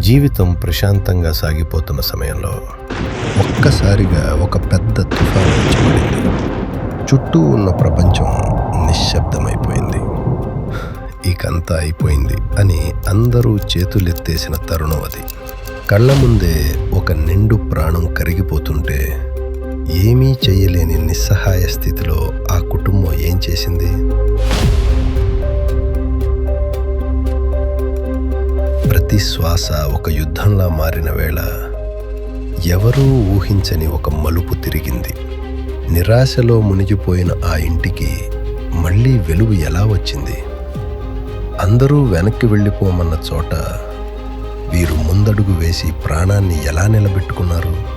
జీవితం ప్రశాంతంగా సాగిపోతున్న సమయంలో ఒక్కసారిగా ఒక పెద్ద తుఫాను వచ్చి పడింది. చుట్టూ ఉన్న ప్రపంచం నిశ్శబ్దమైపోయింది. ఇకంతా అయిపోయింది అని అందరూ చేతులెత్తేసిన తరుణం అది. కళ్ళ ముందే ఒక నిండు ప్రాణం కరిగిపోతుంటే ఏమీ చెయ్యలేని నిస్సహాయ స్థితిలో ఆ కుటుంబం ఏం చేసింది? ప్రతి శ్వాస ఒక యుద్ధంలా మారిన వేళ ఎవరూ ఊహించని ఒక మలుపు తిరిగింది. నిరాశలో మునిగిపోయిన ఆ ఇంటికి మళ్ళీ వెలుగు ఎలా వచ్చింది? అందరూ వెనక్కి వెళ్ళిపోమన్న చోట వీరు ముందడుగు వేసి ప్రాణాన్ని ఎలా నిలబెట్టుకున్నారు?